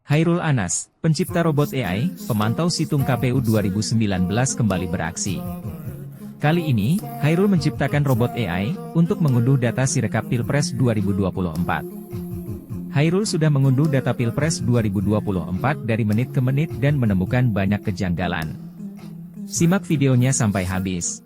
Chairul Anas, pencipta robot AI, pemantau situng KPU 2019 kembali beraksi. Kali ini, Chairul menciptakan robot AI untuk mengunduh data Sirekap Pilpres 2024. Chairul sudah mengunduh data Pilpres 2024 dari menit ke menit dan menemukan banyak kejanggalan. Simak videonya sampai habis.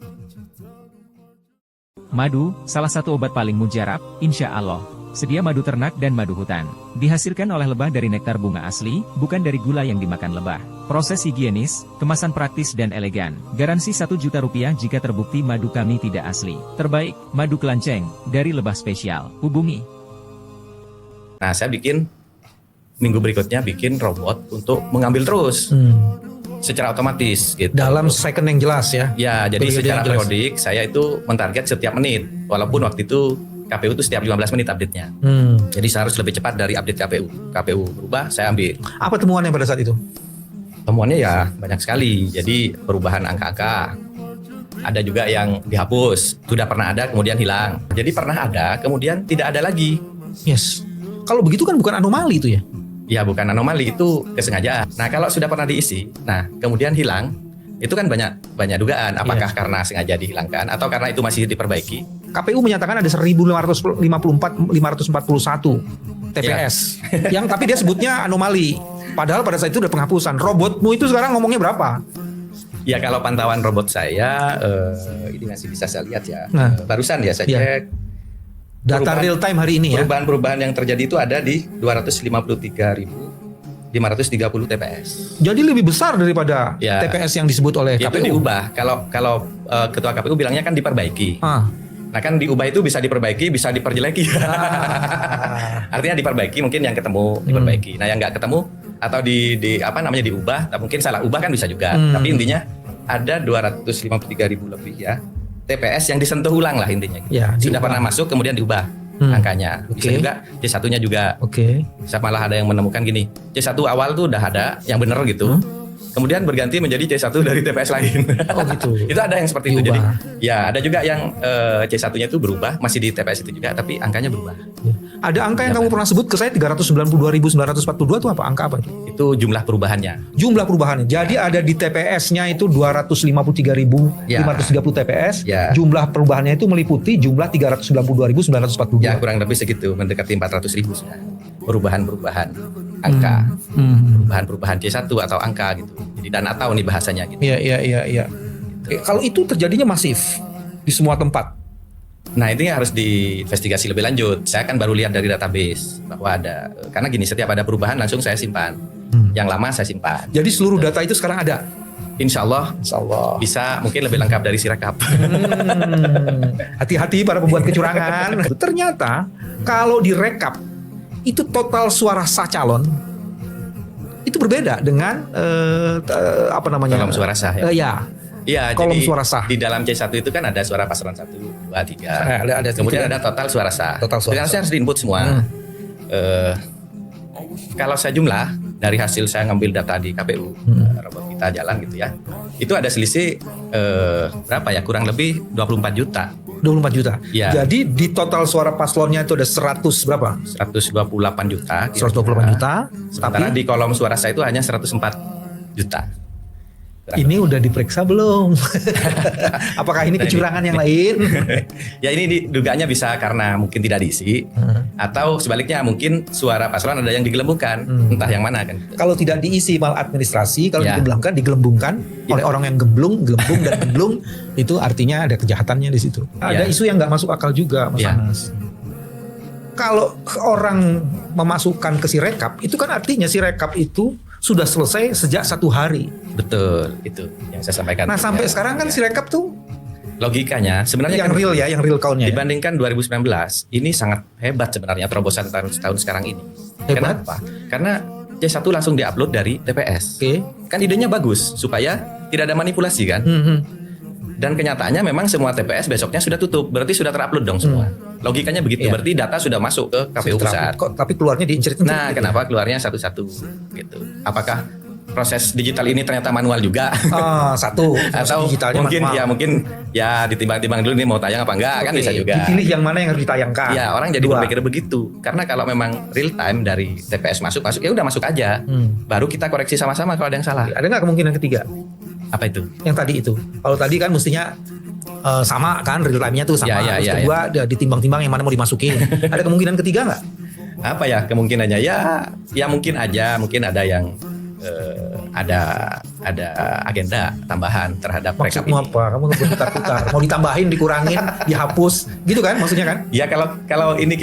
Madu, salah satu obat paling mujarab, insya Allah. Sedia madu ternak dan madu hutan. Dihasilkan oleh lebah dari nektar bunga asli, bukan dari gula yang dimakan lebah. Proses higienis, kemasan praktis dan elegan. Garansi 1 juta rupiah jika terbukti madu kami tidak asli. Terbaik, madu kelanceng, dari lebah spesial. Hubungi. Nah, saya minggu berikutnya bikin robot untuk mengambil terus. Secara otomatis gitu. Dalam second yang jelas ya. Ya, jadi secara periodik saya itu mentarget setiap menit. Walaupun waktu itu KPU itu setiap 15 menit update-nya. Jadi saya harus lebih cepat dari update KPU. KPU berubah, saya ambil. Apa temuannya pada saat itu? Temuannya ya banyak sekali. Jadi perubahan angka-angka. Ada juga yang dihapus. Sudah pernah ada, kemudian hilang. Jadi pernah ada, kemudian tidak ada lagi. Yes. Kalau begitu kan bukan anomali itu ya? Ya bukan anomali, itu kesengajaan. Nah kalau sudah pernah diisi, nah kemudian hilang, itu kan banyak dugaan. Apakah karena sengaja dihilangkan atau karena itu masih diperbaiki? KPU menyatakan ada 1.541 TPS, yang tapi dia sebutnya anomali. Padahal pada saat itu udah penghapusan. Robotmu itu sekarang ngomongnya berapa? Ya kalau pantauan robot saya, ini masih bisa saya lihat ya. Nah. Barusan ya saya cek. Data real time hari ini ya. Perubahan-perubahan yang terjadi itu ada di 253.530 TPS. Jadi lebih besar daripada Ya. TPS yang disebut oleh Itu KPU. diubah. Kalau ketua KPU bilangnya kan diperbaiki. Nah kan diubah itu bisa diperbaiki, bisa diperjeleki. Artinya diperbaiki, mungkin yang ketemu diperbaiki. Nah yang nggak ketemu atau diubah, mungkin salah ubah kan bisa juga. Tapi intinya ada 253.000 lebih ya TPS yang disentuh ulang lah intinya. Ya, sudah diubah. pernah masuk kemudian diubah angkanya. Bisa juga C1-nya juga. Saya malah ada yang menemukan gini, C1 awal tuh udah ada yang bener gitu. Kemudian berganti menjadi C1 dari TPS lain. Oh gitu. Itu ada yang seperti itu. Diubah. Jadi ya ada juga yang C1-nya itu berubah, masih di TPS itu juga, tapi angkanya berubah. Ada angka yang kamu pernah sebut ke saya 392.942 itu apa? Angka apa itu? Itu jumlah perubahannya. Jumlah perubahannya. Jadi ada di TPS-nya itu 253.530 TPS. Ya. Jumlah perubahannya itu meliputi jumlah 392.942. Ya kurang lebih segitu, mendekati 400.000 sudah. Perubahan-perubahan angka. Perubahan-perubahan C1 atau angka gitu. Jadi dan atau nih bahasanya gitu. Iya. Kalau itu terjadinya masif di semua tempat. Nah itu yang harus diinvestigasi lebih lanjut. Saya kan baru lihat dari database bahwa ada, karena gini, setiap ada perubahan langsung saya simpan. Yang lama saya simpan. Jadi seluruh data itu sekarang ada. Insya Allah bisa mungkin lebih lengkap dari Sirekap. Hati-hati para pembuat kecurangan. Ternyata kalau direkap itu total suara sah calon itu berbeda dengan Kolom suara sah ya. Iya, kolom jadi suara sah. di dalam C1 itu kan ada suara paslon 1, 2, 3. Kemudian ada total suara sah. Saya harus diinput semua. Kalau saya jumlah dari hasil saya ngambil data di KPU, robot kita jalan gitu ya. Itu ada selisih berapa ya? Kurang lebih 24 juta. 24 juta. Ya. Jadi di total suara paslonnya itu ada 100 berapa? 128 juta. 128 juta. Sementara Tapi di kolom suara saya itu hanya 104 juta. ini udah diperiksa belum? Apakah ini kecurangan yang lain? Ya ini dugaannya bisa karena mungkin tidak diisi, atau sebaliknya mungkin suara paslon ada yang digelembungkan, entah yang mana kan. Kalau tidak diisi maladministrasi, kalau Ya. digelembungkan oleh orang yang gelembung dan gemblung, itu artinya ada kejahatannya di situ. Ada Ya. isu yang nggak masuk akal juga, Mas Ya. Anas. Kalau orang memasukkan ke Sirekap, itu kan artinya Sirekap itu sudah selesai sejak 1 hari. Betul, itu yang saya sampaikan. Nah sampai Ya. sekarang kan Sirekap tuh Logikanya sebenarnya yang kan real ya, yang real count-nya. Ya? dibandingkan 2019 ini sangat hebat sebenarnya terobosan tahun sekarang ini. Hebat? Kenapa? Karena C1 langsung diupload dari TPS. Oke. Kan idenya bagus supaya tidak ada manipulasi kan. Dan kenyataannya memang semua TPS besoknya sudah tutup, berarti sudah terupload dong semua. Logikanya begitu, Iya. berarti data sudah masuk ke KPU pusat. Tapi keluarnya diincrit. Nah, kenapa keluarnya satu-satu gitu? Apakah proses digital ini ternyata manual juga. Satu Atau digitalnya mungkin manual. mungkin ya ditimbang-timbang dulu nih mau tayang apa enggak, kan Oke, bisa juga. dipilih yang mana yang harus ditayangkan. Ya, orang jadi Dua. berpikir begitu. Karena kalau memang real time dari TPS masuk ya udah masuk aja. Baru kita koreksi sama-sama kalau ada yang salah. Ada nggak kemungkinan ketiga? Apa itu? Yang tadi itu. Kalau tadi kan mestinya sama kan real time-nya tuh sama. Ya, Terus kedua ditimbang-timbang yang mana mau dimasukin. Ada kemungkinan ketiga nggak? Apa ya kemungkinannya? Ya mungkin aja, mungkin ada yang ada agenda tambahan terhadap rekap Maksudmu ini. apa? Kamu berputar-putar. Mau ditambahin, dikurangin, dihapus, gitu kan maksudnya kan? Ya kalau ini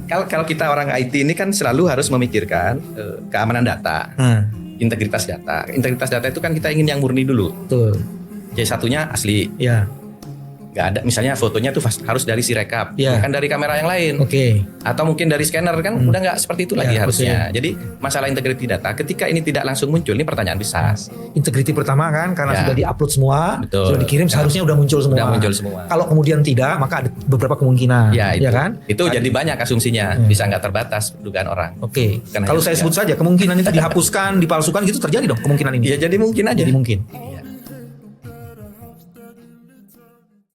kalau kita orang IT ini kan selalu harus memikirkan keamanan data, integritas data. Integritas data itu kan kita ingin yang murni dulu. Betul. Jadi satunya asli, Ya. nggak ada. Misalnya fotonya tuh harus dari Sirekap, Ya. bukan dari kamera yang lain. Oke. Atau mungkin dari scanner kan udah nggak seperti itu lagi Ya, harusnya. Jadi masalah integriti data ketika ini tidak langsung muncul, ini pertanyaan besar. Integrity pertama kan karena Ya. sudah diupload semua, Betul. sudah dikirim Ya. seharusnya udah muncul semua. Udah muncul semua. Kalau kemudian tidak, maka ada beberapa kemungkinan. Ya itu, kan? itu jadi banyak asumsinya, bisa nggak terbatas dugaan orang. Oke. Bukan Kalau hanya saya sebut saja kemungkinan itu dihapuskan, dipalsukan gitu terjadi dong kemungkinan ini. Ya jadi mungkin aja. Jadi mungkin.